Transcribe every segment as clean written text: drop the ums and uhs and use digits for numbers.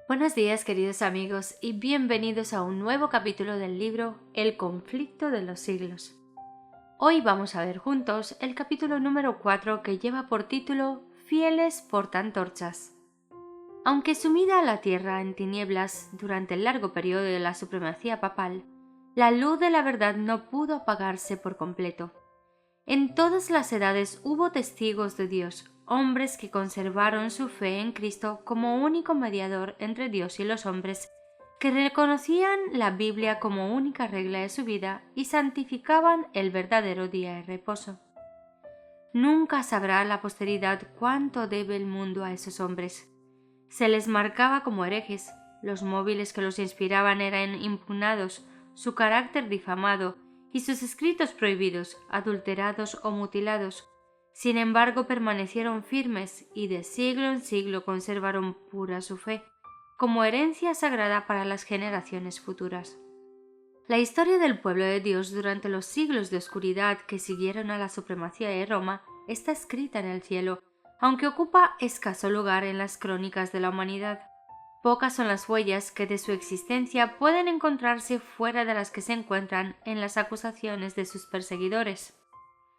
Buenos días, queridos amigos, y bienvenidos a un nuevo capítulo del libro El conflicto de los siglos. Hoy vamos a ver juntos el capítulo número 4 que lleva por título Fieles portaantorchas. Aunque sumida la tierra en tinieblas durante el largo periodo de la supremacía papal, la luz de la verdad no pudo apagarse por completo. En todas las edades hubo testigos de Dios, hombres que conservaron su fe en Cristo como único mediador entre Dios y los hombres, que reconocían la Biblia como única regla de su vida y santificaban el verdadero día de reposo. Nunca sabrá la posteridad cuánto debe el mundo a esos hombres. Se les marcaba como herejes, los móviles que los inspiraban eran impugnados, su carácter difamado y sus escritos prohibidos, adulterados o mutilados. Sin embargo, permanecieron firmes y de siglo en siglo conservaron pura su fe, como herencia sagrada para las generaciones futuras. La historia del pueblo de Dios durante los siglos de oscuridad que siguieron a la supremacía de Roma está escrita en el cielo, aunque ocupa escaso lugar en las crónicas de la humanidad. Pocas son las huellas que de su existencia pueden encontrarse fuera de las que se encuentran en las acusaciones de sus perseguidores.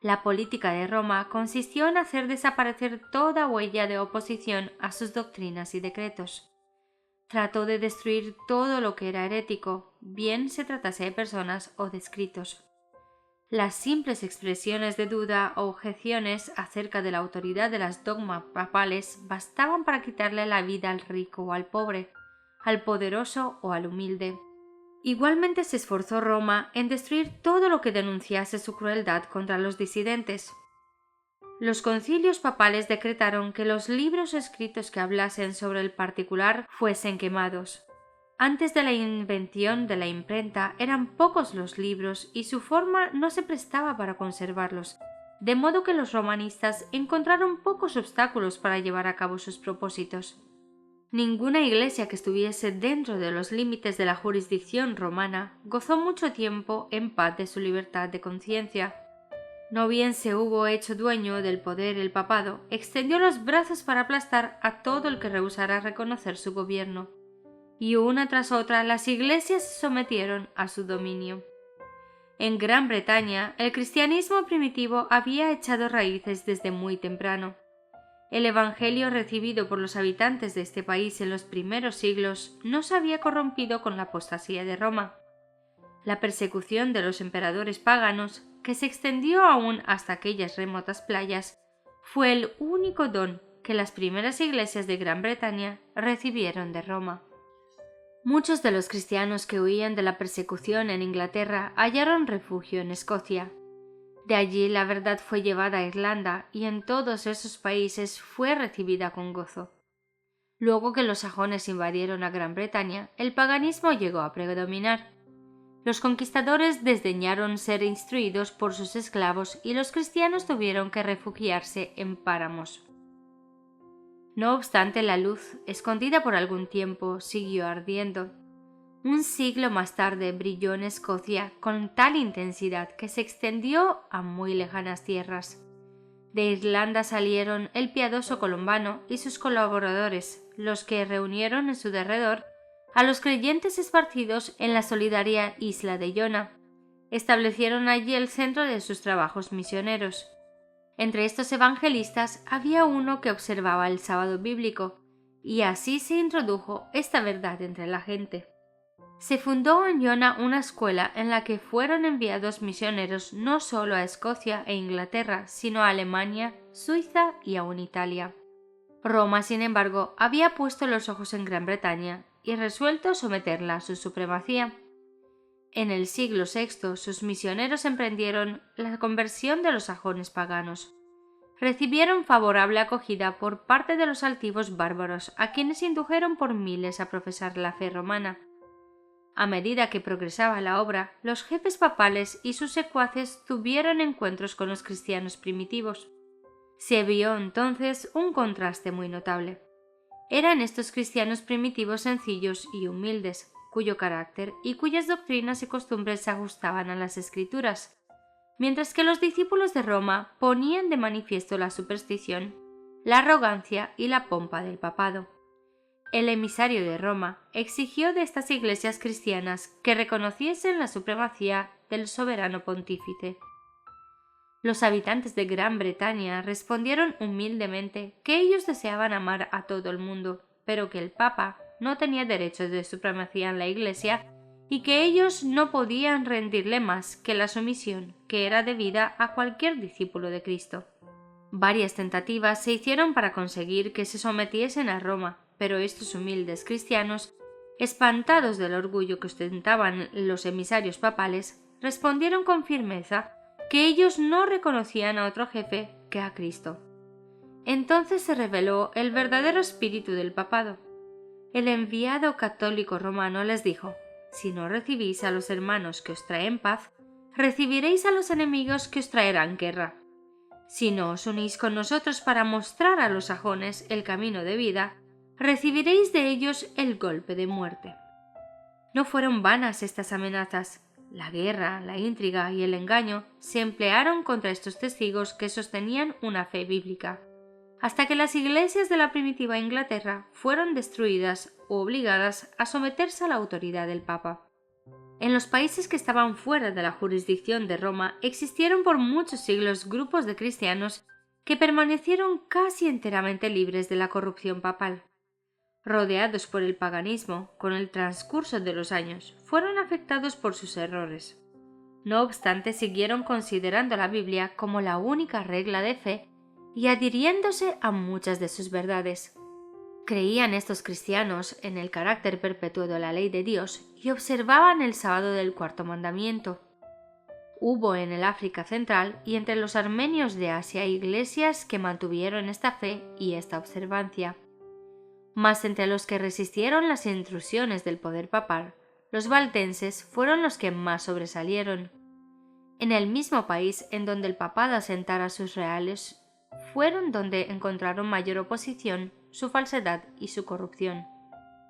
La política de Roma consistió en hacer desaparecer toda huella de oposición a sus doctrinas y decretos. Trató de destruir todo lo que era herético, bien se tratase de personas o de escritos. Las simples expresiones de duda o objeciones acerca de la autoridad de las dogmas papales bastaban para quitarle la vida al rico o al pobre, al poderoso o al humilde. Igualmente se esforzó Roma en destruir todo lo que denunciase su crueldad contra los disidentes. Los concilios papales decretaron que los libros escritos que hablasen sobre el particular fuesen quemados. Antes de la invención de la imprenta eran pocos los libros y su forma no se prestaba para conservarlos, de modo que los romanistas encontraron pocos obstáculos para llevar a cabo sus propósitos. Ninguna iglesia que estuviese dentro de los límites de la jurisdicción romana gozó mucho tiempo en paz de su libertad de conciencia. No bien se hubo hecho dueño del poder el papado, extendió los brazos para aplastar a todo el que rehusara reconocer su gobierno, y una tras otra las iglesias se sometieron a su dominio. En Gran Bretaña, el cristianismo primitivo había echado raíces desde muy temprano. El evangelio recibido por los habitantes de este país en los primeros siglos no se había corrompido con la apostasía de Roma. La persecución de los emperadores paganos, que se extendió aún hasta aquellas remotas playas, fue el único don que las primeras iglesias de Gran Bretaña recibieron de Roma. Muchos de los cristianos que huían de la persecución en Inglaterra hallaron refugio en Escocia. De allí la verdad fue llevada a Irlanda y en todos esos países fue recibida con gozo. Luego que los sajones invadieron a Gran Bretaña, el paganismo llegó a predominar. Los conquistadores desdeñaron ser instruidos por sus esclavos y los cristianos tuvieron que refugiarse en páramos. No obstante, la luz, escondida por algún tiempo, siguió ardiendo. Un siglo más tarde brilló en Escocia con tal intensidad que se extendió a muy lejanas tierras. De Irlanda salieron el piadoso Columbano y sus colaboradores, los que reunieron en su derredor a los creyentes esparcidos en la solidaria isla de Iona. Establecieron allí el centro de sus trabajos misioneros. Entre estos evangelistas había uno que observaba el sábado bíblico, y así se introdujo esta verdad entre la gente. Se fundó en Iona una escuela en la que fueron enviados misioneros no solo a Escocia e Inglaterra, sino a Alemania, Suiza y aún Italia. Roma, sin embargo, había puesto los ojos en Gran Bretaña y resuelto someterla a su supremacía. En el siglo VI, sus misioneros emprendieron la conversión de los sajones paganos. Recibieron favorable acogida por parte de los altivos bárbaros, a quienes indujeron por miles a profesar la fe romana. A medida que progresaba la obra, los jefes papales y sus secuaces tuvieron encuentros con los cristianos primitivos. Se vio entonces un contraste muy notable. Eran estos cristianos primitivos sencillos y humildes, cuyo carácter y cuyas doctrinas y costumbres se ajustaban a las Escrituras, mientras que los discípulos de Roma ponían de manifiesto la superstición, la arrogancia y la pompa del papado. El emisario de Roma exigió de estas iglesias cristianas que reconociesen la supremacía del soberano pontífice. Los habitantes de Gran Bretaña respondieron humildemente que ellos deseaban amar a todo el mundo, pero que el Papa no tenía derechos de supremacía en la Iglesia y que ellos no podían rendirle más que la sumisión que era debida a cualquier discípulo de Cristo. Varias tentativas se hicieron para conseguir que se sometiesen a Roma, pero estos humildes cristianos, espantados del orgullo que ostentaban los emisarios papales, respondieron con firmeza que ellos no reconocían a otro jefe que a Cristo. Entonces se reveló el verdadero espíritu del papado. El enviado católico romano les dijo: si no recibís a los hermanos que os traen paz, recibiréis a los enemigos que os traerán guerra. Si no os unís con nosotros para mostrar a los sajones el camino de vida, recibiréis de ellos el golpe de muerte. No fueron vanas estas amenazas. La guerra, la intriga y el engaño se emplearon contra estos testigos que sostenían una fe bíblica, hasta que las iglesias de la primitiva Inglaterra fueron destruidas o obligadas a someterse a la autoridad del Papa. En los países que estaban fuera de la jurisdicción de Roma existieron por muchos siglos grupos de cristianos que permanecieron casi enteramente libres de la corrupción papal. Rodeados por el paganismo, con el transcurso de los años, fueron afectados por sus errores. No obstante, siguieron considerando la Biblia como la única regla de fe y adhiriéndose a muchas de sus verdades. Creían estos cristianos en el carácter perpetuo de la ley de Dios y observaban el sábado del cuarto mandamiento. Hubo en el África Central y entre los armenios de Asia iglesias que mantuvieron esta fe y esta observancia. Mas entre los que resistieron las intrusiones del poder papal, los valdenses fueron los que más sobresalieron. En el mismo país en donde el papado asentara sus reales, fueron donde encontraron mayor oposición su falsedad y su corrupción.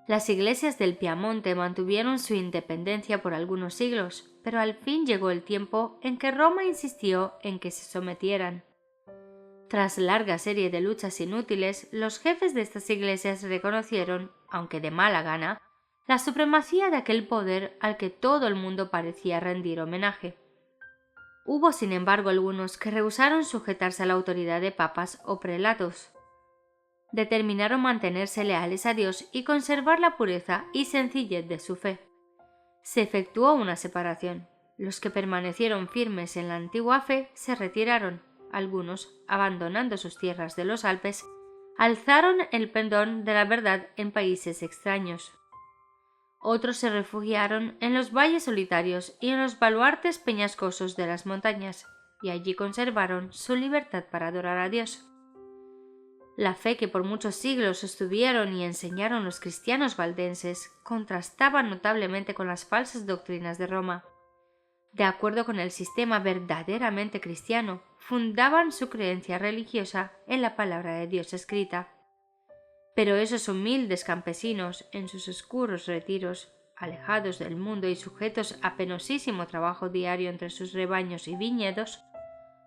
Las iglesias del Piamonte mantuvieron su independencia por algunos siglos, pero al fin llegó el tiempo en que Roma insistió en que se sometieran. Tras larga serie de luchas inútiles, los jefes de estas iglesias reconocieron, aunque de mala gana, la supremacía de aquel poder al que todo el mundo parecía rendir homenaje. Hubo, sin embargo, algunos que rehusaron sujetarse a la autoridad de papas o prelatos. Determinaron mantenerse leales a Dios y conservar la pureza y sencillez de su fe. Se efectuó una separación. Los que permanecieron firmes en la antigua fe se retiraron. Algunos, abandonando sus tierras de los Alpes, alzaron el pendón de la verdad en países extraños. Otros se refugiaron en los valles solitarios y en los baluartes peñascosos de las montañas, y allí conservaron su libertad para adorar a Dios. La fe que por muchos siglos sostuvieron y enseñaron los cristianos valdenses contrastaba notablemente con las falsas doctrinas de Roma. De acuerdo con el sistema verdaderamente cristiano, fundaban su creencia religiosa en la palabra de Dios escrita. Pero esos humildes campesinos, en sus oscuros retiros, alejados del mundo y sujetos a penosísimo trabajo diario entre sus rebaños y viñedos,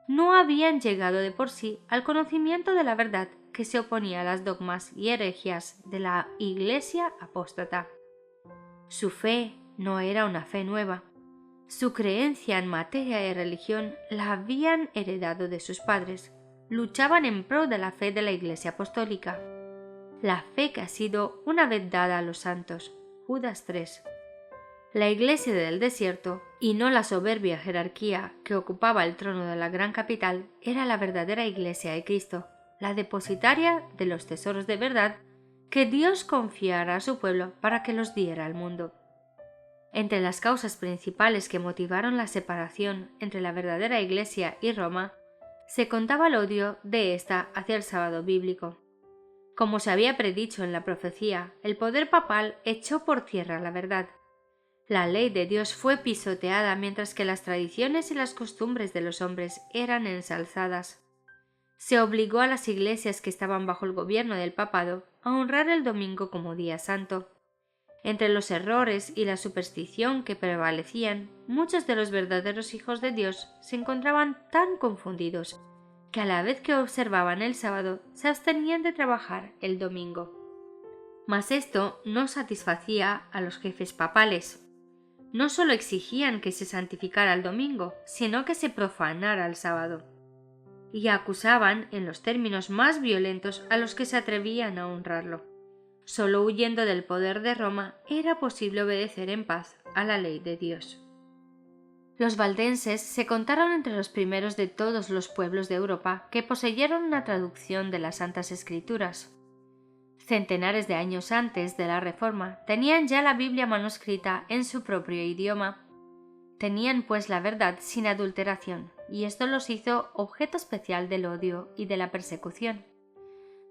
no habían llegado de por sí al conocimiento de la verdad que se oponía a las dogmas y herejías de la Iglesia apóstata. Su fe no era una fe nueva. Su creencia en materia de religión la habían heredado de sus padres. Luchaban en pro de la fe de la Iglesia apostólica. La fe que ha sido una vez dada a los santos. Judas 3. La Iglesia del desierto, y no la soberbia jerarquía que ocupaba el trono de la gran capital, era la verdadera Iglesia de Cristo, la depositaria de los tesoros de verdad que Dios confiara a su pueblo para que los diera al mundo. Entre las causas principales que motivaron la separación entre la verdadera Iglesia y Roma, se contaba el odio de ésta hacia el sábado bíblico. Como se había predicho en la profecía, el poder papal echó por tierra la verdad. La ley de Dios fue pisoteada mientras que las tradiciones y las costumbres de los hombres eran ensalzadas. Se obligó a las iglesias que estaban bajo el gobierno del papado a honrar el domingo como día santo. Entre los errores y la superstición que prevalecían, muchos de los verdaderos hijos de Dios se encontraban tan confundidos que a la vez que observaban el sábado se abstenían de trabajar el domingo. Mas esto no satisfacía a los jefes papales. No solo exigían que se santificara el domingo, sino que se profanara el sábado. Y acusaban en los términos más violentos a los que se atrevían a honrarlo. Solo huyendo del poder de Roma era posible obedecer en paz a la ley de Dios. Los valdenses se contaron entre los primeros de todos los pueblos de Europa que poseyeron una traducción de las Santas Escrituras. Centenares de años antes de la Reforma tenían ya la Biblia manuscrita en su propio idioma. Tenían pues la verdad sin adulteración, y esto los hizo objeto especial del odio y de la persecución.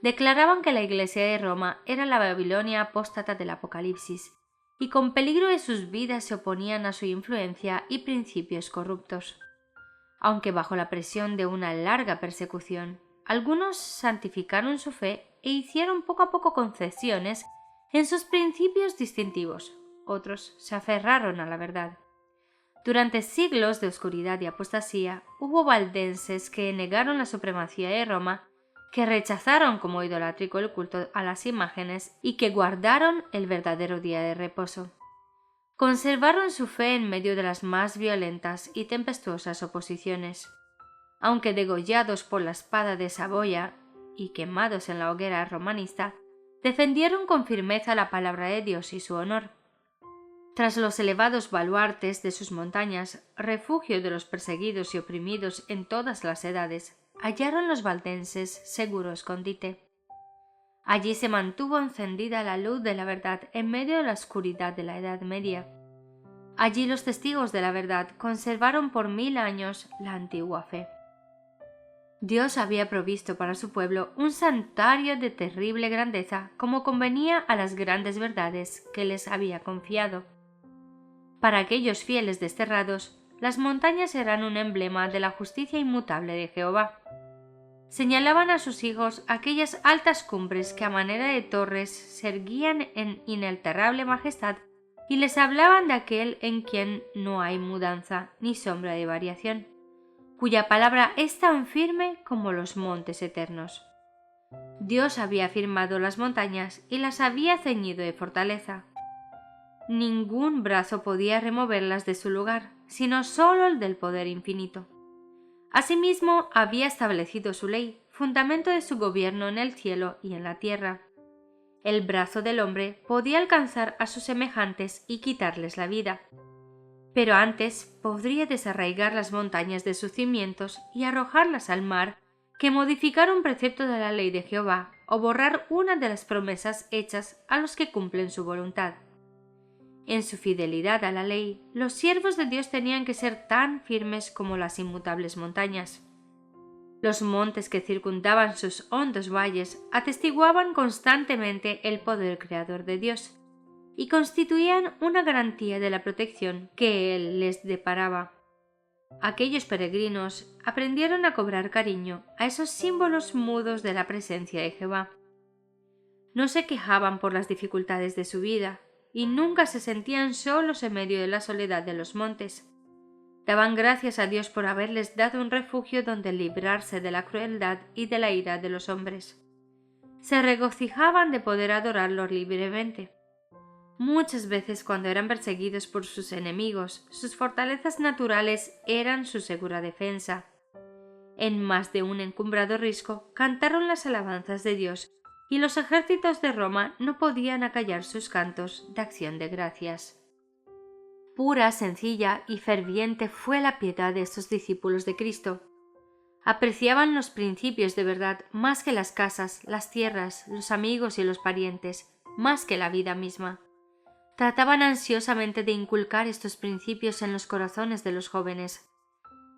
Declaraban que la Iglesia de Roma era la Babilonia apóstata del Apocalipsis, y con peligro de sus vidas se oponían a su influencia y principios corruptos. Aunque bajo la presión de una larga persecución, algunos santificaron su fe e hicieron poco a poco concesiones en sus principios distintivos, otros se aferraron a la verdad. Durante siglos de oscuridad y apostasía, hubo valdenses que negaron la supremacía de Roma, que rechazaron como idolátrico el culto a las imágenes y que guardaron el verdadero día de reposo. Conservaron su fe en medio de las más violentas y tempestuosas oposiciones. Aunque degollados por la espada de Saboya y quemados en la hoguera romanista, defendieron con firmeza la palabra de Dios y su honor. Tras los elevados baluartes de sus montañas, refugio de los perseguidos y oprimidos en todas las edades, hallaron los valdenses seguro escondite. Allí se mantuvo encendida la luz de la verdad en medio de la oscuridad de la Edad Media. Allí los testigos de la verdad conservaron por 1000 años la antigua fe. Dios había provisto para su pueblo un santuario de terrible grandeza, como convenía a las grandes verdades que les había confiado. Para aquellos fieles desterrados, las montañas eran un emblema de la justicia inmutable de Jehová. Señalaban a sus hijos aquellas altas cumbres que a manera de torres se erguían en inalterable majestad y les hablaban de aquel en quien no hay mudanza ni sombra de variación, cuya palabra es tan firme como los montes eternos. Dios había firmado las montañas y las había ceñido de fortaleza. Ningún brazo podía removerlas de su lugar, sino sólo el del poder infinito. Asimismo, había establecido su ley, fundamento de su gobierno en el cielo y en la tierra. El brazo del hombre podía alcanzar a sus semejantes y quitarles la vida, pero antes podría desarraigar las montañas de sus cimientos y arrojarlas al mar, que modificar un precepto de la ley de Jehová o borrar una de las promesas hechas a los que cumplen su voluntad. En su fidelidad a la ley, los siervos de Dios tenían que ser tan firmes como las inmutables montañas. Los montes que circundaban sus hondos valles atestiguaban constantemente el poder creador de Dios y constituían una garantía de la protección que Él les deparaba. Aquellos peregrinos aprendieron a cobrar cariño a esos símbolos mudos de la presencia de Jehová. No se quejaban por las dificultades de su vida, y nunca se sentían solos en medio de la soledad de los montes. Daban gracias a Dios por haberles dado un refugio donde librarse de la crueldad y de la ira de los hombres. Se regocijaban de poder adorarlo libremente. Muchas veces cuando eran perseguidos por sus enemigos, sus fortalezas naturales eran su segura defensa. En más de un encumbrado risco cantaron las alabanzas de Dios, y los ejércitos de Roma no podían acallar sus cantos de acción de gracias. Pura, sencilla y ferviente fue la piedad de estos discípulos de Cristo. Apreciaban los principios de verdad más que las casas, las tierras, los amigos y los parientes, más que la vida misma. Trataban ansiosamente de inculcar estos principios en los corazones de los jóvenes.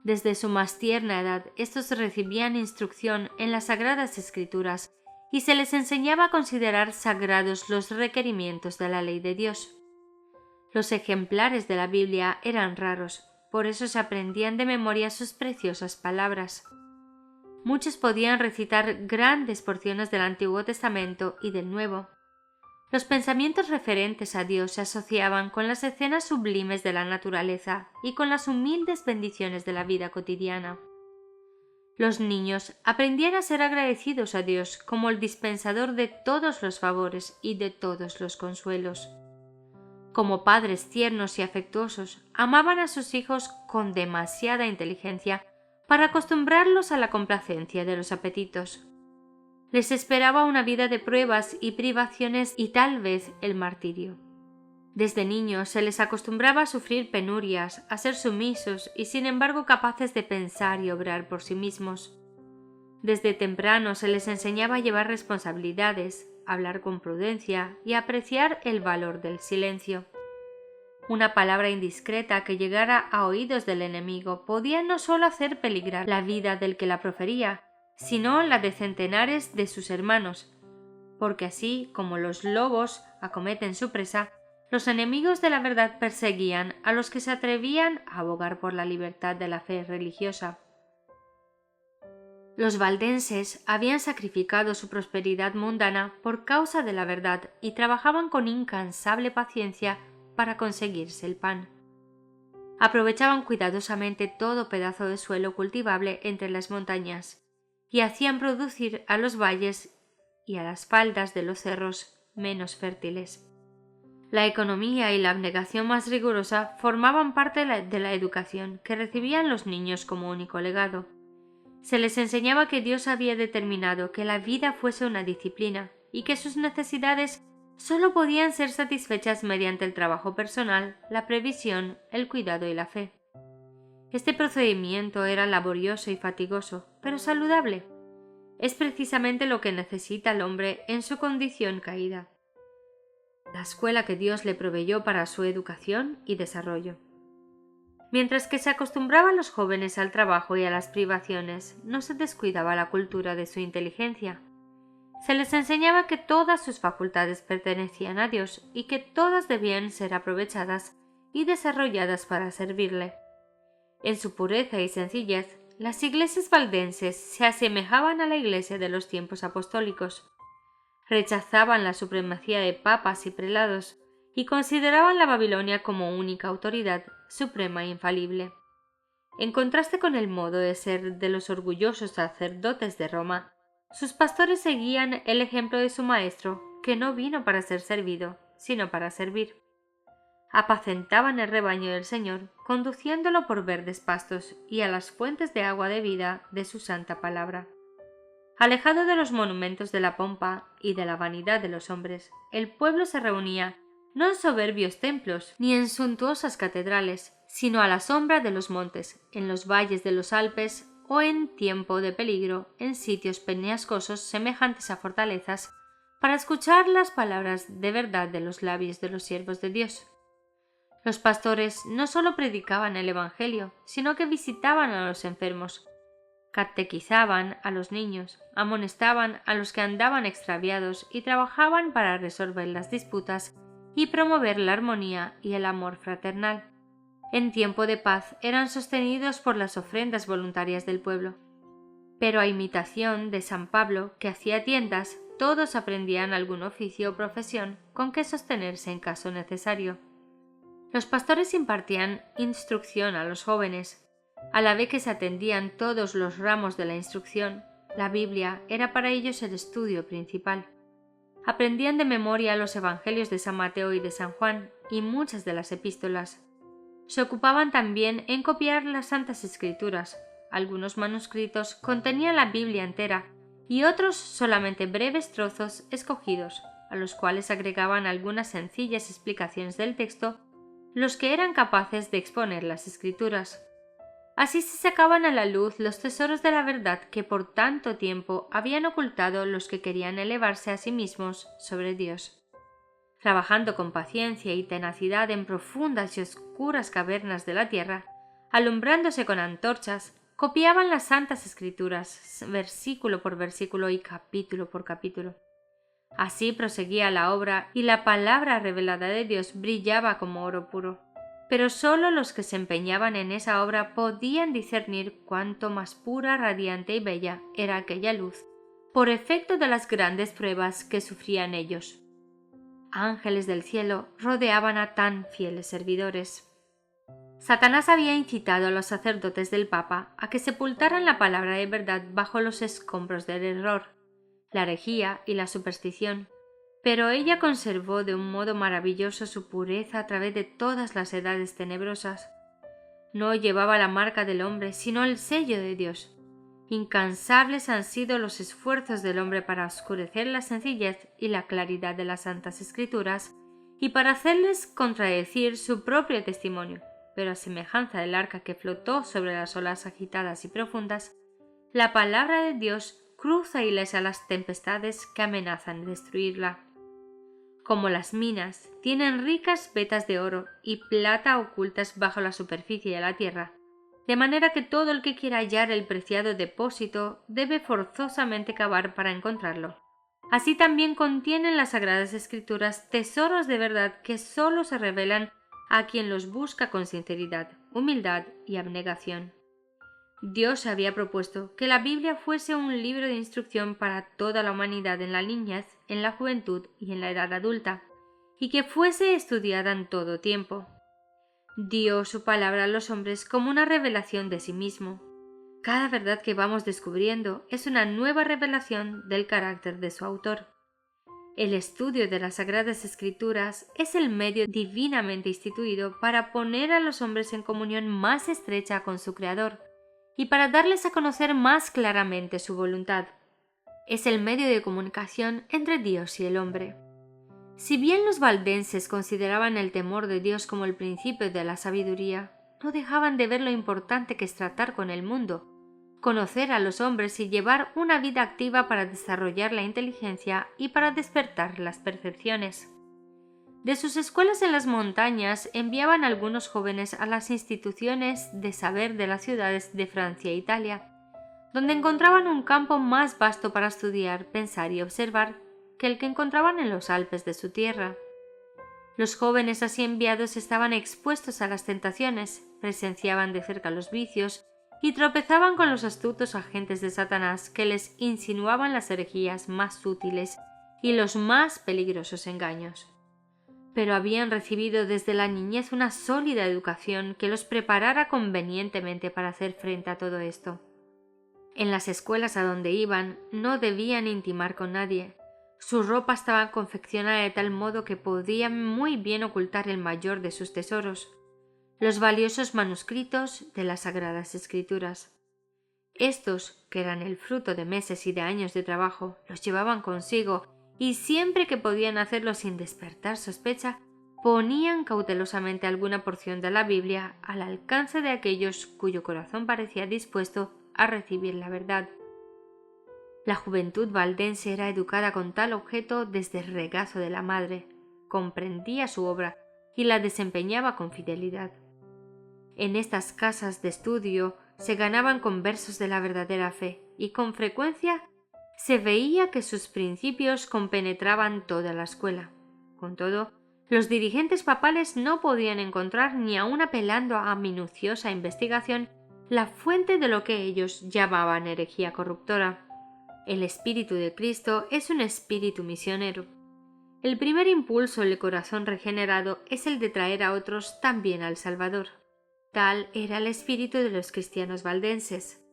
Desde su más tierna edad, estos recibían instrucción en las Sagradas Escrituras y se les enseñaba a considerar sagrados los requerimientos de la ley de Dios. Los ejemplares de la Biblia eran raros, por eso se aprendían de memoria sus preciosas palabras. Muchos podían recitar grandes porciones del Antiguo Testamento y del Nuevo. Los pensamientos referentes a Dios se asociaban con las escenas sublimes de la naturaleza y con las humildes bendiciones de la vida cotidiana. Los niños aprendían a ser agradecidos a Dios como el dispensador de todos los favores y de todos los consuelos. Como padres tiernos y afectuosos, amaban a sus hijos con demasiada inteligencia para acostumbrarlos a la complacencia de los apetitos. Les esperaba una vida de pruebas y privaciones y tal vez el martirio. Desde niños se les acostumbraba a sufrir penurias, a ser sumisos y sin embargo capaces de pensar y obrar por sí mismos. Desde temprano se les enseñaba a llevar responsabilidades, a hablar con prudencia y a apreciar el valor del silencio. Una palabra indiscreta que llegara a oídos del enemigo podía no solo hacer peligrar la vida del que la profería, sino la de centenares de sus hermanos, porque así como los lobos acometen su presa, los enemigos de la verdad perseguían a los que se atrevían a abogar por la libertad de la fe religiosa. Los valdenses habían sacrificado su prosperidad mundana por causa de la verdad y trabajaban con incansable paciencia para conseguirse el pan. Aprovechaban cuidadosamente todo pedazo de suelo cultivable entre las montañas y hacían producir a los valles y a las faldas de los cerros menos fértiles. La economía y la abnegación más rigurosa formaban parte de la educación que recibían los niños como único legado. Se les enseñaba que Dios había determinado que la vida fuese una disciplina y que sus necesidades solo podían ser satisfechas mediante el trabajo personal, la previsión, el cuidado y la fe. Este procedimiento era laborioso y fatigoso, pero saludable. Es precisamente lo que necesita el hombre en su condición caída. La escuela que Dios le proveyó para su educación y desarrollo. Mientras que se acostumbraban los jóvenes al trabajo y a las privaciones, no se descuidaba la cultura de su inteligencia. Se les enseñaba que todas sus facultades pertenecían a Dios y que todas debían ser aprovechadas y desarrolladas para servirle. En su pureza y sencillez, las iglesias valdenses se asemejaban a la iglesia de los tiempos apostólicos. Rechazaban la supremacía de papas y prelados y consideraban la Babilonia como única autoridad suprema e infalible. En contraste con el modo de ser de los orgullosos sacerdotes de Roma, sus pastores seguían el ejemplo de su maestro, que no vino para ser servido, sino para servir. Apacentaban el rebaño del Señor, conduciéndolo por verdes pastos y a las fuentes de agua de vida de su santa palabra. Alejado de los monumentos de la pompa y de la vanidad de los hombres, el pueblo se reunía no en soberbios templos ni en suntuosas catedrales, sino a la sombra de los montes, en los valles de los Alpes o en tiempo de peligro en sitios peñascosos semejantes a fortalezas, para escuchar las palabras de verdad de los labios de los siervos de Dios. Los pastores no solo predicaban el Evangelio, sino que visitaban a los enfermos, catequizaban a los niños, amonestaban a los que andaban extraviados y trabajaban para resolver las disputas y promover la armonía y el amor fraternal. En tiempo de paz eran sostenidos por las ofrendas voluntarias del pueblo. Pero a imitación de San Pablo, que hacía tiendas, todos aprendían algún oficio o profesión con que sostenerse en caso necesario. Los pastores impartían instrucción a los jóvenes. A la vez que se atendían todos los ramos de la instrucción, la Biblia era para ellos el estudio principal. Aprendían de memoria los evangelios de San Mateo y de San Juan y muchas de las epístolas. Se ocupaban también en copiar las Santas Escrituras. Algunos manuscritos contenían la Biblia entera y otros solamente breves trozos escogidos, a los cuales agregaban algunas sencillas explicaciones del texto los que eran capaces de exponer las Escrituras. Así se sacaban a la luz los tesoros de la verdad que por tanto tiempo habían ocultado los que querían elevarse a sí mismos sobre Dios. Trabajando con paciencia y tenacidad en profundas y oscuras cavernas de la tierra, alumbrándose con antorchas, copiaban las Santas Escrituras, versículo por versículo y capítulo por capítulo. Así proseguía la obra y la palabra revelada de Dios brillaba como oro puro. Pero sólo los que se empeñaban en esa obra podían discernir cuánto más pura, radiante y bella era aquella luz, por efecto de las grandes pruebas que sufrían ellos. Ángeles del cielo rodeaban a tan fieles servidores. Satanás había incitado a los sacerdotes del Papa a que sepultaran la palabra de verdad bajo los escombros del error, la herejía y la superstición, pero ella conservó de un modo maravilloso su pureza a través de todas las edades tenebrosas. No llevaba la marca del hombre, sino el sello de Dios. Incansables han sido los esfuerzos del hombre para oscurecer la sencillez y la claridad de las Santas Escrituras y para hacerles contradecir su propio testimonio, pero a semejanza del arca que flotó sobre las olas agitadas y profundas, la palabra de Dios cruza ilesa las tempestades que amenazan destruirla. Como las minas tienen ricas vetas de oro y plata ocultas bajo la superficie de la tierra, de manera que todo el que quiera hallar el preciado depósito debe forzosamente cavar para encontrarlo. Así también contienen las Sagradas Escrituras tesoros de verdad que sólo se revelan a quien los busca con sinceridad, humildad y abnegación. Dios había propuesto que la Biblia fuese un libro de instrucción para toda la humanidad en la niñez, en la juventud y en la edad adulta, y que fuese estudiada en todo tiempo. Dio su palabra a los hombres como una revelación de sí mismo. Cada verdad que vamos descubriendo es una nueva revelación del carácter de su autor. El estudio de las Sagradas Escrituras es el medio divinamente instituido para poner a los hombres en comunión más estrecha con su Creador y para darles a conocer más claramente su voluntad. Es el medio de comunicación entre Dios y el hombre. Si bien los valdenses consideraban el temor de Dios como el principio de la sabiduría, no dejaban de ver lo importante que es tratar con el mundo, conocer a los hombres y llevar una vida activa para desarrollar la inteligencia y para despertar las percepciones. De sus escuelas en las montañas enviaban algunos jóvenes a las instituciones de saber de las ciudades de Francia e Italia, donde encontraban un campo más vasto para estudiar, pensar y observar que el que encontraban en los Alpes de su tierra. Los jóvenes así enviados estaban expuestos a las tentaciones, presenciaban de cerca los vicios y tropezaban con los astutos agentes de Satanás que les insinuaban las herejías más sutiles y los más peligrosos engaños. Pero habían recibido desde la niñez una sólida educación que los preparara convenientemente para hacer frente a todo esto. En las escuelas a donde iban no debían intimar con nadie. Su ropa estaba confeccionada de tal modo que podían muy bien ocultar el mayor de sus tesoros, los valiosos manuscritos de las Sagradas Escrituras. Estos, que eran el fruto de meses y de años de trabajo, los llevaban consigo y siempre que podían hacerlo sin despertar sospecha, ponían cautelosamente alguna porción de la Biblia al alcance de aquellos cuyo corazón parecía dispuesto a recibir la verdad. La juventud valdense era educada con tal objeto desde el regazo de la madre, comprendía su obra y la desempeñaba con fidelidad. En estas casas de estudio se ganaban con versos de la verdadera fe y con frecuencia se veía que sus principios compenetraban toda la escuela. Con todo, los dirigentes papales no podían encontrar ni aun apelando a minuciosa investigación la fuente de lo que ellos llamaban herejía corruptora. El espíritu de Cristo es un espíritu misionero. El primer impulso del corazón regenerado es el de traer a otros también al Salvador. Tal era el espíritu de los cristianos valdenses.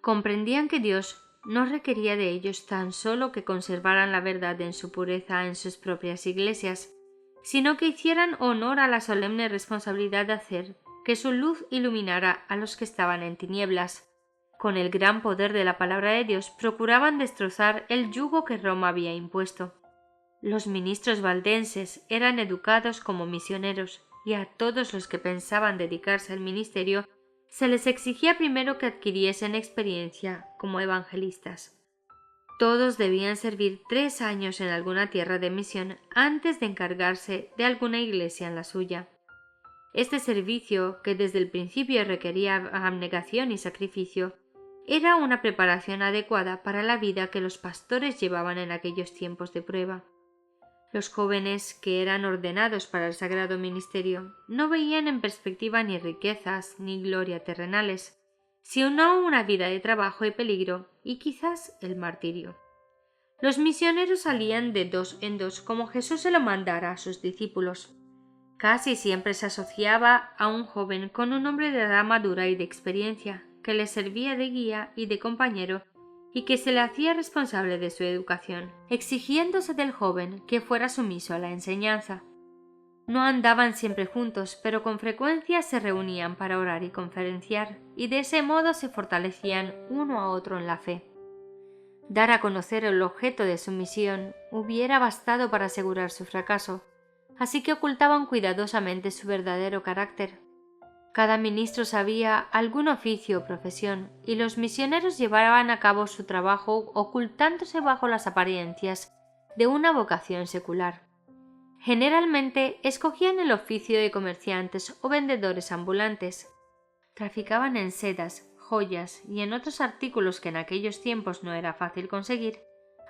Comprendían que Dios no requería de ellos tan solo que conservaran la verdad en su pureza en sus propias iglesias, sino que hicieran honor a la solemne responsabilidad de hacer que su luz iluminara a los que estaban en tinieblas. Con el gran poder de la palabra de Dios procuraban destrozar el yugo que Roma había impuesto. Los ministros valdenses eran educados como misioneros y a todos los que pensaban dedicarse al ministerio se les exigía primero que adquiriesen experiencia como evangelistas. Todos debían servir 3 años en alguna tierra de misión antes de encargarse de alguna iglesia en la suya. Este servicio, que desde el principio requería abnegación y sacrificio, era una preparación adecuada para la vida que los pastores llevaban en aquellos tiempos de prueba. Los jóvenes que eran ordenados para el sagrado ministerio no veían en perspectiva ni riquezas ni gloria terrenales, sino una vida de trabajo y peligro y quizás el martirio. Los misioneros salían de 2 en 2 como Jesús se lo mandara a sus discípulos. Casi siempre se asociaba a un joven con un hombre de edad madura y de experiencia, que le servía de guía y de compañero y que se le hacía responsable de su educación, exigiéndose del joven que fuera sumiso a la enseñanza. No andaban siempre juntos, pero con frecuencia se reunían para orar y conferenciar, y de ese modo se fortalecían uno a otro en la fe. Dar a conocer el objeto de su misión hubiera bastado para asegurar su fracaso, así que ocultaban cuidadosamente su verdadero carácter. Cada ministro sabía algún oficio o profesión, y los misioneros llevaban a cabo su trabajo ocultándose bajo las apariencias de una vocación secular. Generalmente escogían el oficio de comerciantes o vendedores ambulantes. Traficaban en sedas, joyas y en otros artículos que en aquellos tiempos no era fácil conseguir,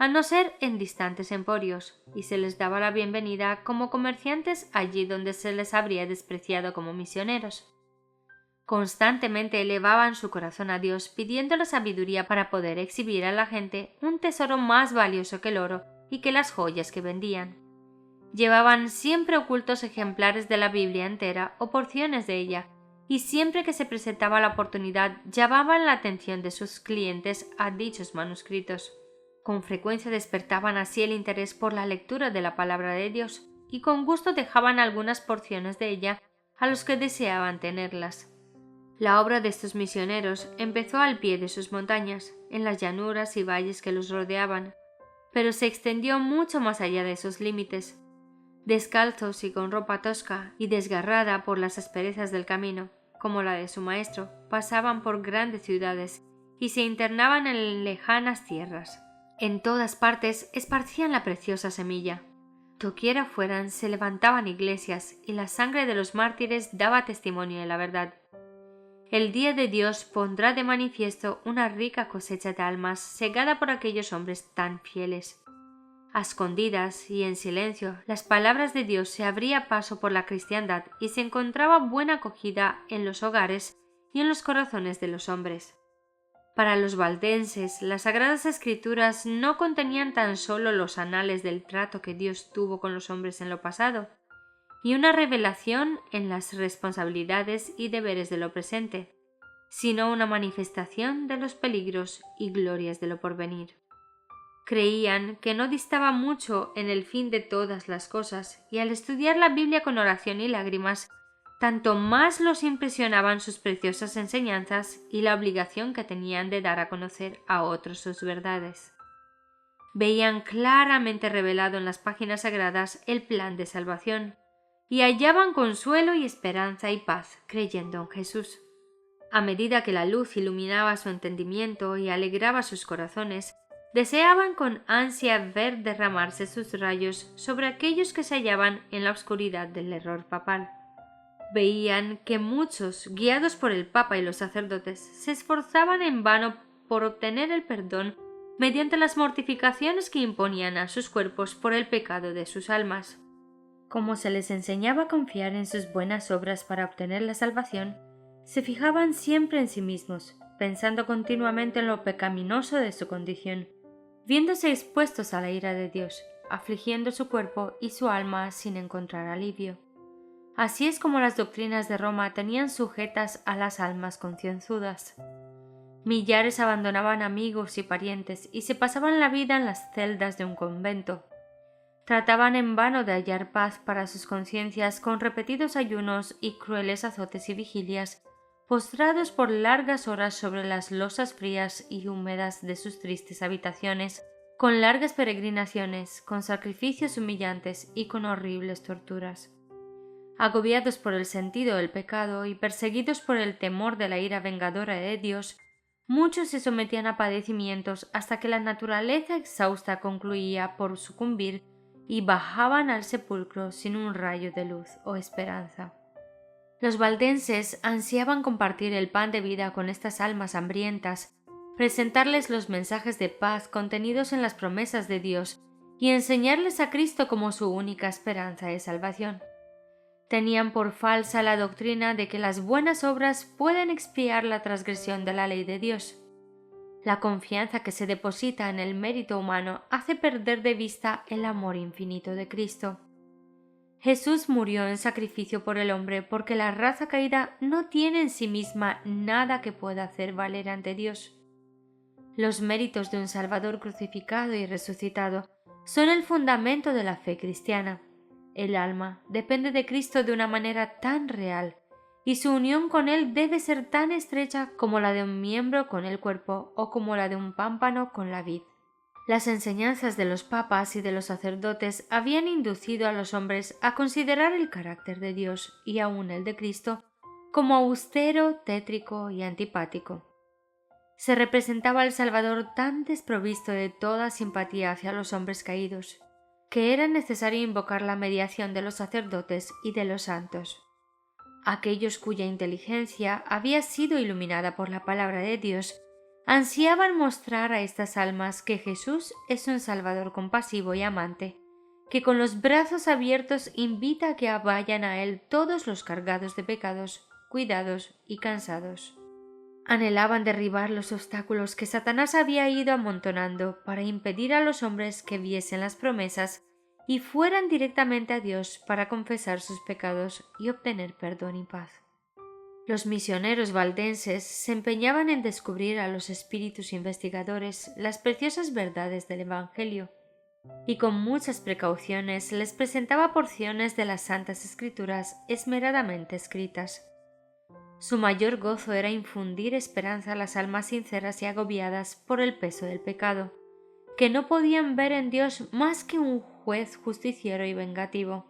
a no ser en distantes emporios, y se les daba la bienvenida como comerciantes allí donde se les habría despreciado como misioneros. Constantemente elevaban su corazón a Dios pidiendo la sabiduría para poder exhibir a la gente un tesoro más valioso que el oro y que las joyas que vendían. Llevaban siempre ocultos ejemplares de la Biblia entera o porciones de ella, y siempre que se presentaba la oportunidad llamaban la atención de sus clientes a dichos manuscritos. Con frecuencia despertaban así el interés por la lectura de la palabra de Dios, y con gusto dejaban algunas porciones de ella a los que deseaban tenerlas. La obra de estos misioneros empezó al pie de sus montañas, en las llanuras y valles que los rodeaban, pero se extendió mucho más allá de esos límites. Descalzos y con ropa tosca y desgarrada por las asperezas del camino, como la de su maestro, pasaban por grandes ciudades y se internaban en lejanas tierras. En todas partes esparcían la preciosa semilla. Doquiera fueran se levantaban iglesias y la sangre de los mártires daba testimonio de la verdad. El día de Dios pondrá de manifiesto una rica cosecha de almas segada por aquellos hombres tan fieles. A escondidas y en silencio, las palabras de Dios se abría paso por la cristiandad y se encontraba buena acogida en los hogares y en los corazones de los hombres. Para los valdenses, las Sagradas Escrituras no contenían tan solo los anales del trato que Dios tuvo con los hombres en lo pasado, y una revelación en las responsabilidades y deberes de lo presente, sino una manifestación de los peligros y glorias de lo porvenir. Creían que no distaba mucho en el fin de todas las cosas, y al estudiar la Biblia con oración y lágrimas, tanto más los impresionaban sus preciosas enseñanzas y la obligación que tenían de dar a conocer a otros sus verdades. Veían claramente revelado en las páginas sagradas el plan de salvación, y hallaban consuelo y esperanza y paz creyendo en Jesús. A medida que la luz iluminaba su entendimiento y alegraba sus corazones, deseaban con ansia ver derramarse sus rayos sobre aquellos que se hallaban en la oscuridad del error papal. Veían que muchos, guiados por el Papa y los sacerdotes, se esforzaban en vano por obtener el perdón mediante las mortificaciones que imponían a sus cuerpos por el pecado de sus almas. Como se les enseñaba a confiar en sus buenas obras para obtener la salvación, se fijaban siempre en sí mismos, pensando continuamente en lo pecaminoso de su condición, viéndose expuestos a la ira de Dios, afligiendo su cuerpo y su alma sin encontrar alivio. Así es como las doctrinas de Roma tenían sujetas a las almas concienzudas. Millares abandonaban amigos y parientes y se pasaban la vida en las celdas de un convento. Trataban en vano de hallar paz para sus conciencias con repetidos ayunos y crueles azotes y vigilias, postrados por largas horas sobre las losas frías y húmedas de sus tristes habitaciones, con largas peregrinaciones, con sacrificios humillantes y con horribles torturas. Agobiados por el sentido del pecado y perseguidos por el temor de la ira vengadora de Dios, muchos se sometían a padecimientos hasta que la naturaleza exhausta concluía por sucumbir y bajaban al sepulcro sin un rayo de luz o esperanza. Los valdenses ansiaban compartir el pan de vida con estas almas hambrientas, presentarles los mensajes de paz contenidos en las promesas de Dios y enseñarles a Cristo como su única esperanza de salvación. Tenían por falsa la doctrina de que las buenas obras pueden expiar la transgresión de la ley de Dios. La confianza que se deposita en el mérito humano hace perder de vista el amor infinito de Cristo. Jesús murió en sacrificio por el hombre porque la raza caída no tiene en sí misma nada que pueda hacer valer ante Dios. Los méritos de un Salvador crucificado y resucitado son el fundamento de la fe cristiana. El alma depende de Cristo de una manera tan real y su unión con Él debe ser tan estrecha como la de un miembro con el cuerpo o como la de un pámpano con la vid. Las enseñanzas de los papas y de los sacerdotes habían inducido a los hombres a considerar el carácter de Dios y aun el de Cristo como austero, tétrico y antipático. Se representaba al Salvador tan desprovisto de toda simpatía hacia los hombres caídos, que era necesario invocar la mediación de los sacerdotes y de los santos. Aquellos cuya inteligencia había sido iluminada por la palabra de Dios ansiaban mostrar a estas almas que Jesús es un Salvador compasivo y amante, que con los brazos abiertos invita a que vayan a Él todos los cargados de pecados, cuidados y cansados. Anhelaban derribar los obstáculos que Satanás había ido amontonando para impedir a los hombres que viesen las promesas y fueran directamente a Dios para confesar sus pecados y obtener perdón y paz. Los misioneros valdenses se empeñaban en descubrir a los espíritus investigadores las preciosas verdades del Evangelio, y con muchas precauciones les presentaba porciones de las Santas Escrituras esmeradamente escritas. Su mayor gozo era infundir esperanza a las almas sinceras y agobiadas por el peso del pecado, que no podían ver en Dios más que un juez justiciero y vengativo.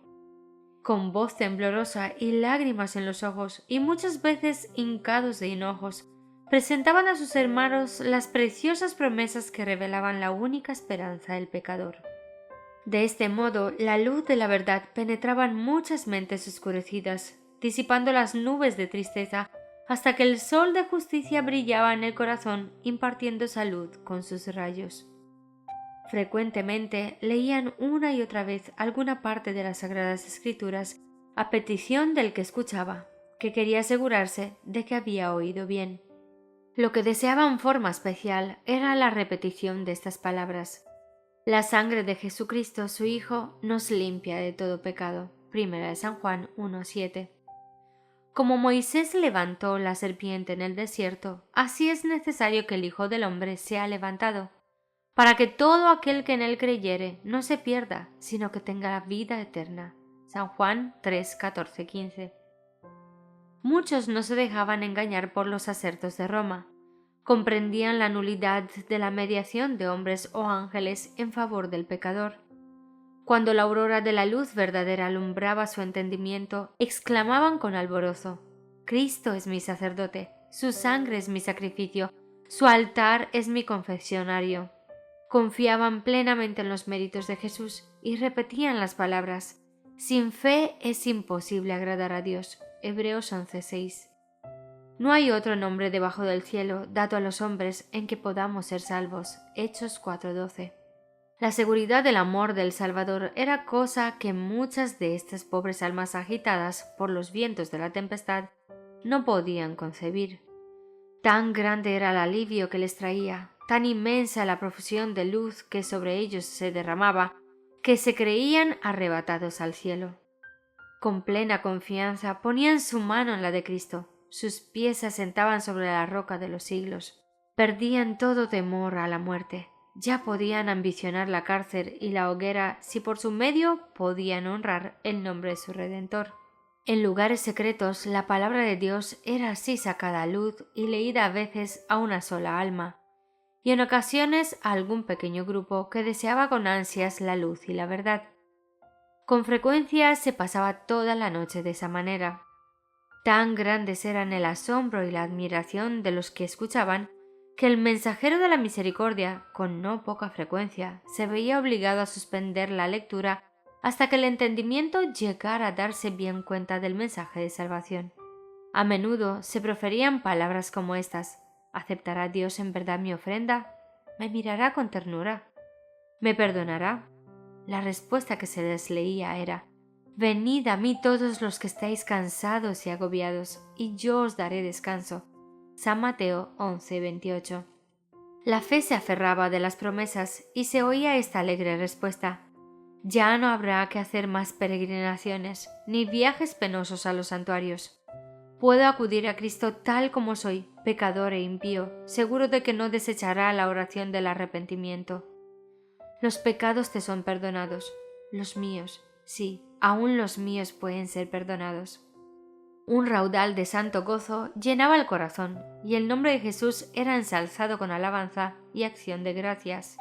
Con voz temblorosa y lágrimas en los ojos, y muchas veces hincados de hinojos, presentaban a sus hermanos las preciosas promesas que revelaban la única esperanza del pecador. De este modo, la luz de la verdad penetraba en muchas mentes oscurecidas, disipando las nubes de tristeza, hasta que el sol de justicia brillaba en el corazón, impartiendo salud con sus rayos. Frecuentemente leían una y otra vez alguna parte de las Sagradas Escrituras a petición del que escuchaba, que quería asegurarse de que había oído bien. Lo que deseaba en forma especial era la repetición de estas palabras: la sangre de Jesucristo, su Hijo, nos limpia de todo pecado. 1 San Juan 1:7. Como Moisés levantó la serpiente en el desierto, así es necesario que el Hijo del Hombre sea levantado, para que todo aquel que en él creyere no se pierda, sino que tenga la vida eterna. San Juan 3:14-15. Muchos no se dejaban engañar por los asertos de Roma. Comprendían la nulidad de la mediación de hombres o ángeles en favor del pecador. Cuando la aurora de la luz verdadera alumbraba su entendimiento, exclamaban con alborozo: Cristo es mi sacerdote, su sangre es mi sacrificio, su altar es mi confesionario. Confiaban plenamente en los méritos de Jesús y repetían las palabras: sin fe es imposible agradar a Dios. Hebreos 11:6. No hay otro nombre debajo del cielo dado a los hombres en que podamos ser salvos. Hechos 4:12. La seguridad del amor del Salvador era cosa que muchas de estas pobres almas agitadas por los vientos de la tempestad no podían concebir. Tan grande era el alivio que les traía, tan inmensa la profusión de luz que sobre ellos se derramaba, que se creían arrebatados al cielo. Con plena confianza ponían su mano en la de Cristo, sus pies se asentaban sobre la roca de los siglos, perdían todo temor a la muerte. Ya podían ambicionar la cárcel y la hoguera si por su medio podían honrar el nombre de su Redentor. En lugares secretos la palabra de Dios era así sacada a luz y leída a veces a una sola alma, y en ocasiones a algún pequeño grupo que deseaba con ansias la luz y la verdad. Con frecuencia se pasaba toda la noche de esa manera. Tan grandes eran el asombro y la admiración de los que escuchaban, que el mensajero de la misericordia, con no poca frecuencia, se veía obligado a suspender la lectura hasta que el entendimiento llegara a darse bien cuenta del mensaje de salvación. A menudo se proferían palabras como estas: ¿aceptará Dios en verdad mi ofrenda? ¿Me mirará con ternura? ¿Me perdonará? La respuesta que se les leía era: venid a mí todos los que estáis cansados y agobiados, y yo os daré descanso. San Mateo 11:28. La fe se aferraba de las promesas y se oía esta alegre respuesta: Ya no habrá que hacer más peregrinaciones, ni viajes penosos a los santuarios. Puedo acudir a Cristo tal como soy, pecador e impío, seguro de que no desechará la oración del arrepentimiento. Los pecados te son perdonados, los míos, sí, aún los míos pueden ser perdonados. Un raudal de santo gozo llenaba el corazón, y el nombre de Jesús era ensalzado con alabanza y acción de gracias.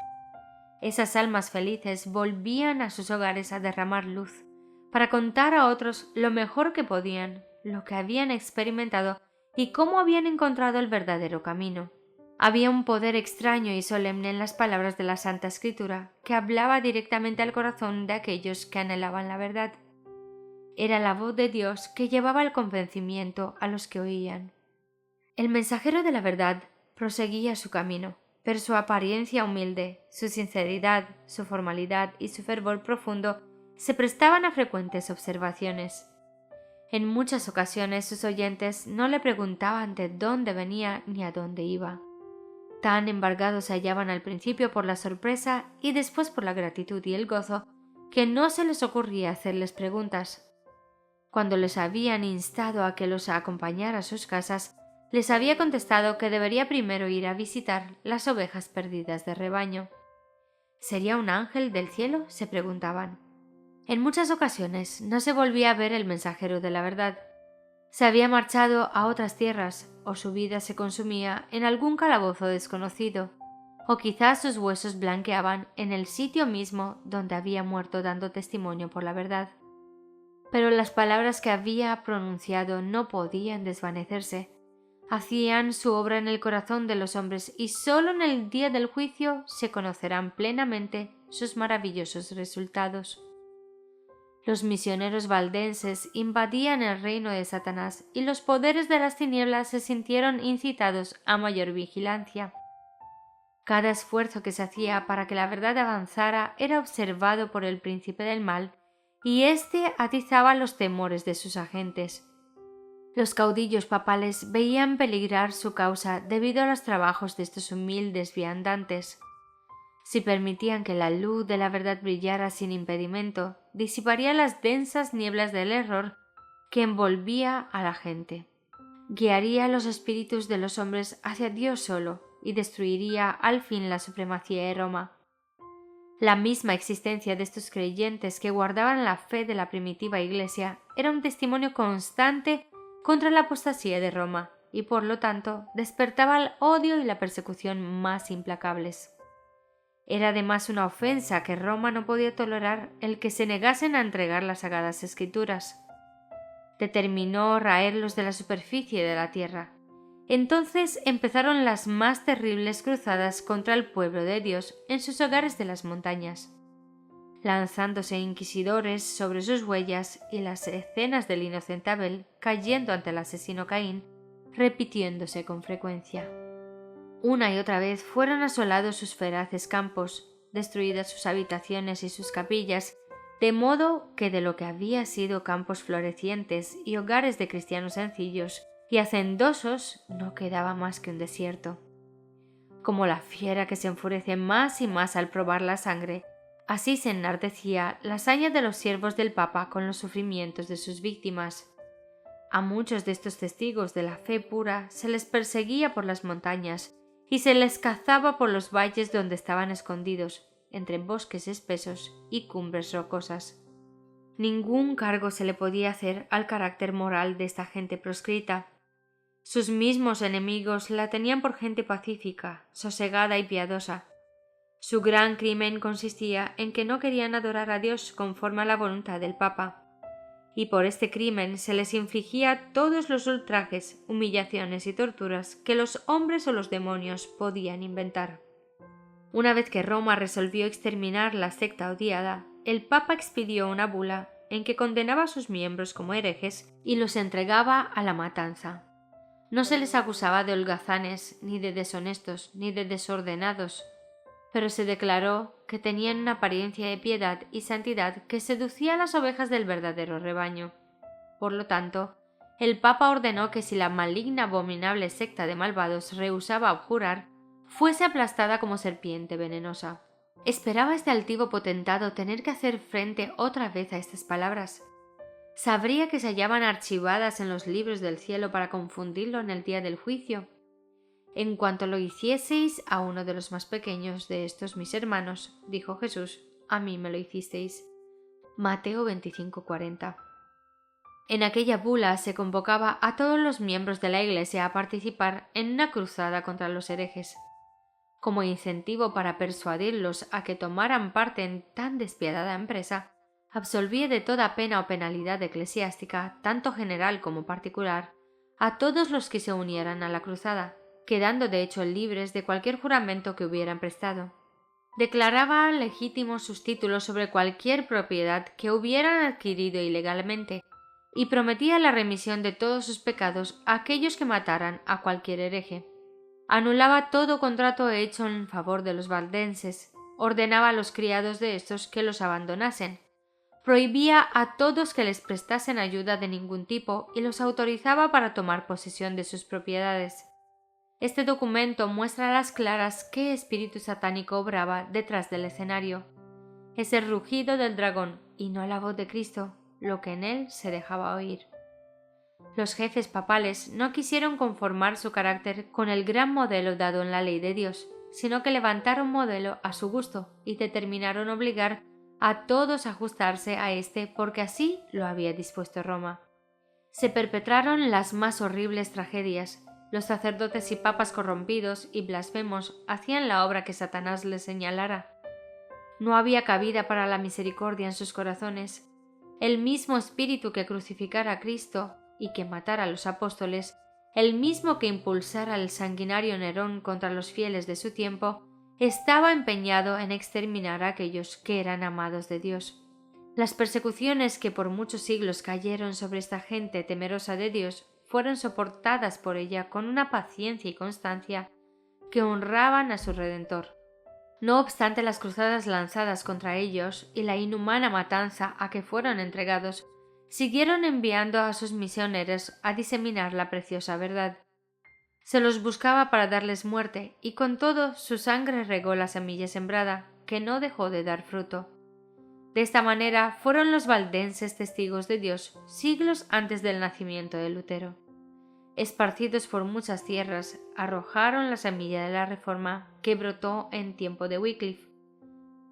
Esas almas felices volvían a sus hogares a derramar luz, para contar a otros lo mejor que podían, lo que habían experimentado y cómo habían encontrado el verdadero camino. Había un poder extraño y solemne en las palabras de la Santa Escritura que hablaba directamente al corazón de aquellos que anhelaban la verdad. Era la voz de Dios que llevaba el convencimiento a los que oían. El mensajero de la verdad proseguía su camino, pero su apariencia humilde, su sinceridad, su formalidad y su fervor profundo se prestaban a frecuentes observaciones. En muchas ocasiones sus oyentes no le preguntaban de dónde venía ni a dónde iba. Tan embargados se hallaban al principio por la sorpresa y después por la gratitud y el gozo, que no se les ocurría hacerles preguntas. Cuando les habían instado a que los acompañara a sus casas, les había contestado que debería primero ir a visitar las ovejas perdidas del rebaño. ¿Sería un ángel del cielo?, se preguntaban. En muchas ocasiones no se volvía a ver el mensajero de la verdad. Se había marchado a otras tierras, o su vida se consumía en algún calabozo desconocido, o quizás sus huesos blanqueaban en el sitio mismo donde había muerto dando testimonio por la verdad. Pero las palabras que había pronunciado no podían desvanecerse. Hacían su obra en el corazón de los hombres y sólo en el día del juicio se conocerán plenamente sus maravillosos resultados. Los misioneros valdenses invadían el reino de Satanás y los poderes de las tinieblas se sintieron incitados a mayor vigilancia. Cada esfuerzo que se hacía para que la verdad avanzara era observado por el príncipe del mal, y éste atizaba los temores de sus agentes. Los caudillos papales veían peligrar su causa debido a los trabajos de estos humildes viandantes. Si permitían que la luz de la verdad brillara sin impedimento, disiparía las densas nieblas del error que envolvía a la gente. Guiaría los espíritus de los hombres hacia Dios solo y destruiría al fin la supremacía de Roma. La misma existencia de estos creyentes que guardaban la fe de la primitiva Iglesia era un testimonio constante contra la apostasía de Roma y por lo tanto despertaba el odio y la persecución más implacables. Era además una ofensa que Roma no podía tolerar el que se negasen a entregar las sagradas escrituras. Determinó raerlos de la superficie de la tierra. Entonces empezaron las más terribles cruzadas contra el pueblo de Dios en sus hogares de las montañas, lanzándose inquisidores sobre sus huellas y las escenas del inocente Abel cayendo ante el asesino Caín, repitiéndose con frecuencia. Una y otra vez fueron asolados sus feraces campos, destruidas sus habitaciones y sus capillas, de modo que de lo que había sido campos florecientes y hogares de cristianos sencillos y hacendosos no quedaba más que un desierto. Como la fiera que se enfurece más y más al probar la sangre, así se enardecía la hazaña de los siervos del Papa con los sufrimientos de sus víctimas. A muchos de estos testigos de la fe pura se les perseguía por las montañas y se les cazaba por los valles donde estaban escondidos, entre bosques espesos y cumbres rocosas. Ningún cargo se le podía hacer al carácter moral de esta gente proscrita. Sus mismos enemigos la tenían por gente pacífica, sosegada y piadosa. Su gran crimen consistía en que no querían adorar a Dios conforme a la voluntad del Papa, y por este crimen se les infligía todos los ultrajes, humillaciones y torturas que los hombres o los demonios podían inventar. Una vez que Roma resolvió exterminar la secta odiada, el Papa expidió una bula en que condenaba a sus miembros como herejes y los entregaba a la matanza. No se les acusaba de holgazanes, ni de deshonestos, ni de desordenados, pero se declaró que tenían una apariencia de piedad y santidad que seducía a las ovejas del verdadero rebaño. Por lo tanto, el Papa ordenó que si la maligna abominable secta de malvados rehusaba abjurar, fuese aplastada como serpiente venenosa. Esperaba este altivo potentado tener que hacer frente otra vez a estas palabras. ¿Sabría que se hallaban archivadas en los libros del cielo para confundirlo en el día del juicio? En cuanto lo hicieseis a uno de los más pequeños de estos mis hermanos, dijo Jesús, a mí me lo hicisteis. Mateo 25:40. En aquella bula se convocaba a todos los miembros de la Iglesia a participar en una cruzada contra los herejes. Como incentivo para persuadirlos a que tomaran parte en tan despiadada empresa, absolvía de toda pena o penalidad eclesiástica, tanto general como particular, a todos los que se unieran a la cruzada, quedando de hecho libres de cualquier juramento que hubieran prestado. Declaraba legítimos sus títulos sobre cualquier propiedad que hubieran adquirido ilegalmente y prometía la remisión de todos sus pecados a aquellos que mataran a cualquier hereje. Anulaba todo contrato hecho en favor de los valdenses, ordenaba a los criados de estos que los abandonasen, prohibía a todos que les prestasen ayuda de ningún tipo y los autorizaba para tomar posesión de sus propiedades. Este documento muestra a las claras qué espíritu satánico obraba detrás del escenario. Es el rugido del dragón y no la voz de Cristo, lo que en él se dejaba oír. Los jefes papales no quisieron conformar su carácter con el gran modelo dado en la ley de Dios, sino que levantaron modelo a su gusto y determinaron obligar a todos a ajustarse a éste porque así lo había dispuesto Roma. Se perpetraron las más horribles tragedias. Los sacerdotes y papas corrompidos y blasfemos hacían la obra que Satanás les señalara. No había cabida para la misericordia en sus corazones. El mismo espíritu que crucificara a Cristo y que matara a los apóstoles, el mismo que impulsara al sanguinario Nerón contra los fieles de su tiempo, estaba empeñado en exterminar a aquellos que eran amados de Dios. Las persecuciones que por muchos siglos cayeron sobre esta gente temerosa de Dios fueron soportadas por ella con una paciencia y constancia que honraban a su Redentor. No obstante las cruzadas lanzadas contra ellos y la inhumana matanza a que fueron entregados, siguieron enviando a sus misioneros a diseminar la preciosa verdad. Se los buscaba para darles muerte, y con todo su sangre regó la semilla sembrada, que no dejó de dar fruto. De esta manera fueron los valdenses testigos de Dios siglos antes del nacimiento de Lutero. Esparcidos por muchas tierras, arrojaron la semilla de la Reforma que brotó en tiempo de Wycliffe.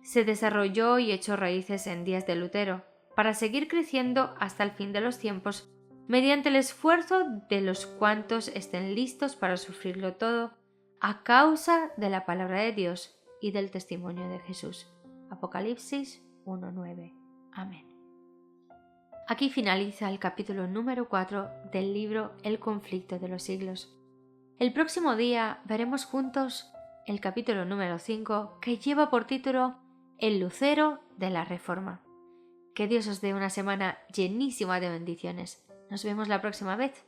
Se desarrolló y echó raíces en días de Lutero, para seguir creciendo hasta el fin de los tiempos, mediante el esfuerzo de los cuantos estén listos para sufrirlo todo, a causa de la palabra de Dios y del testimonio de Jesús. Apocalipsis 1:9. Amén. Aquí finaliza el capítulo número 4 del libro El conflicto de los siglos. El próximo día veremos juntos el capítulo número 5, que lleva por título El lucero de la Reforma. Que Dios os dé una semana llenísima de bendiciones. Nos vemos la próxima vez.